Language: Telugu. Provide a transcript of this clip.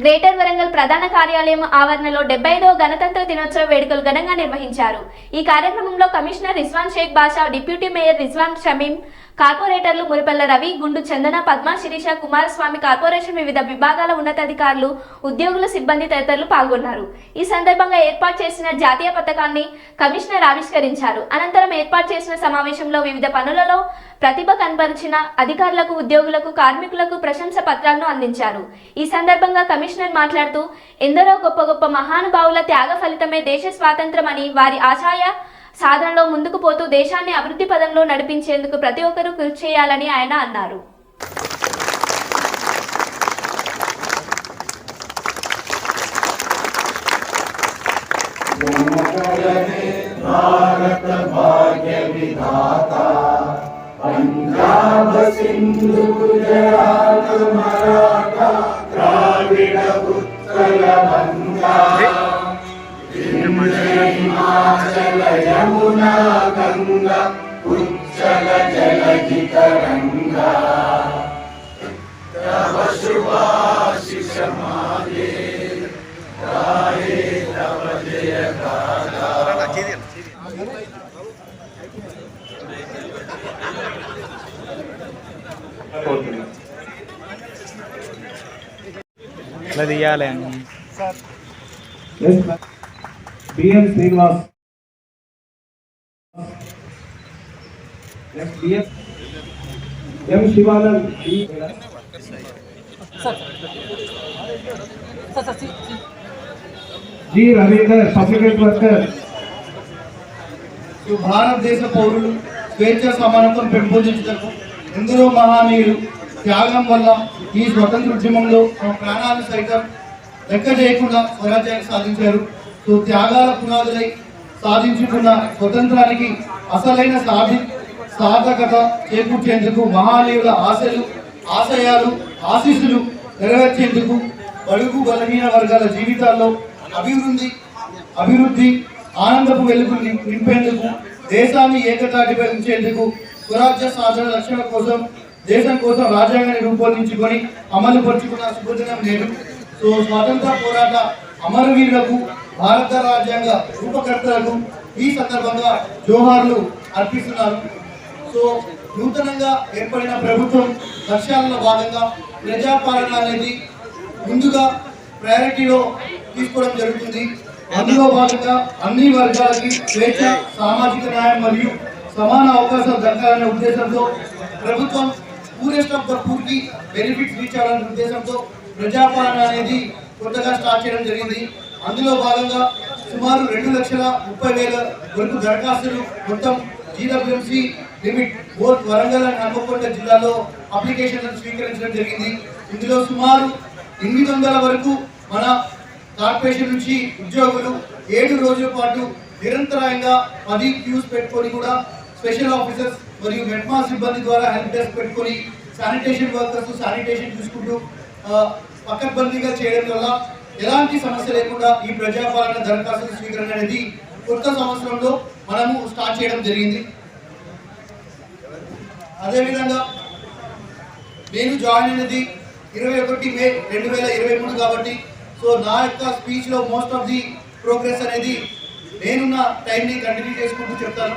గ్రేటర్ వరంగల్ ప్రధాన కార్యాలయం ఆవరణలో 75వ గణతంత్ర దినోత్సవ వేడుకలు ఘనంగా నిర్వహించారు. ఈ కార్యక్రమంలో కమిషనర్ రిజ్వాన్ షేక్ బాషా, డిప్యూటీ మేయర్ రిజ్వాన్ షమీం, కార్పొరేటర్లు మురిపల్ల రవి, గుండు చందన, పద్మ, శిరీష, కుమారస్వామి, కార్పొరేషన్ వివిధ విభాగాల ఉన్నతాధికారులు, ఉద్యోగులు, సిబ్బంది తదితరులు పాల్గొన్నారు. ఈ సందర్భంగా ఏర్పాటు చేసిన జాతీయ పతాకాన్ని కమిషనర్ ఆవిష్కరించారు. అనంతరం ఏర్పాటు చేసిన సమావేశంలో వివిధ పనులలో ప్రతిభ కనబరిచిన అధికారులకు, ఉద్యోగులకు, కార్మికులకు ప్రశంస పత్రాలను అందించారు. ఈ సందర్భంగా కమిషనర్ మాట్లాడుతూ ఎందరో గొప్ప గొప్ప మహానుభావుల త్యాగ ఫలితమే దేశ స్వాతంత్ర్యమని, వారి ఆశయ సాధనలో ముందుకు పోతూ దేశాన్ని అభివృద్ధి పదంలో నడిపించేందుకు ప్రతి ఒక్కరూ కృషి చేయాలని ఆయన అన్నారు. पंजाब सिंधु गुजरात मराठा द्राविड़ उत्कल बंगा हिमाचल यमुना गंगा उच्चल जलधि तरंगा तव शुभाशिष मागे गाये तव जय गाथा। BM Srinivas, BM M Shivanand, G Ravindra, Public Worker. భారతదేశ పౌరులు స్వేచ్ఛ సమానత్వం పెంపొందించటకు ఎందరో మహానీయులు త్యాగం వల్ల ఈ స్వతంత్ర ఉద్యమంలో తమ ప్రాణాలు సైతం లెక్క చేయకుండా స్వరాజ్యాన్ని సాధించారు. సో త్యాగాల పునాదులై సాధించుకున్న స్వతంత్రానికి అసలైన సాధకత చేకూర్చేందుకు మహానీయుల ఆశయాలు ఆశీస్సులు నెరవేర్చేందుకు బడుగు బలహీన వర్గాల జీవితాల్లో అభివృద్ధి ఆనందపు వెలుగులు నింపేందుకు, దేశాన్ని ఏకతాటిపై ఉంచేందుకు, స్వరాజ్య సాధన లక్ష్యాల కోసం దేశం కోసం రాజ్యాంగాన్ని రూపొందించుకొని అమలు పరుచుకున్న శుభదినం నేడు. సో స్వాతంత్ర పోరాట అమరవీరులకు, భారత రాజ్యాంగ రూపకర్తలకు ఈ సందర్భంగా జోహార్లు అర్పిస్తున్నారు. సో నూతనంగా ఏర్పడిన ప్రభుత్వం లక్ష్యాలలో భాగంగా ప్రజాపాలన అనేది ముందుగా ప్రయారిటీలో తీసుకోవడం జరుగుతుంది. అందులో భాగంగా అన్ని వర్గాలకి స్వేచ్ఛ, సామాజిక న్యాయం మరియు సమాన అవకాశాలు దక్కాలనే ఉద్దేశంతో ప్రభుత్వం పూరెస్ట్ ఆఫ్ ద పూర్కి బెనిఫిట్స్ రీచ్ అవ్వాలనే ఉద్దేశంతో ప్రజాపాలన అనేది కొత్తగా స్టార్ట్ చేయడం జరిగింది. అందులో భాగంగా సుమారు 2,30,000 వరకు దరఖాస్తులు మొత్తం GWMC limit both Warangal and Hanamkonda జిల్లాలో అప్లికేషన్లను స్వీకరించడం జరిగింది. ఇందులో సుమారు 800 వరకు మన కార్పొరేషన్ నుంచి ఉద్యోగులు 7 రోజుల పాటు నిరంతరాయంగా 10 క్యూస్ పెట్టుకొని కూడా స్పెషల్ ఆఫీసర్స్ మరియు మెట్మా సిబ్బంది ద్వారా హెల్ప్ డెస్క్ పెట్టుకొని శానిటేషన్ వర్కర్స్ శానిటేషన్ చూసుకుంటూ పకడ్బందీగా చేయడం వల్ల ఎలాంటి సమస్య లేకుండా ఈ ప్రజాపాలన దరఖాస్తుల స్వీకరణ అనేది కొత్త సంవత్సరంలో మనము స్టార్ట్ చేయడం జరిగింది. అదేవిధంగా నేను జాయిన్ అయినది 21 మే 2023 కాబట్టి సో నా యొక్క స్పీచ్లో మోస్ట్ ఆఫ్ ది ప్రోగ్రెస్ అనేది నేనున్న టైంని కంటిన్యూ చేసుకుంటూ చెప్తాను.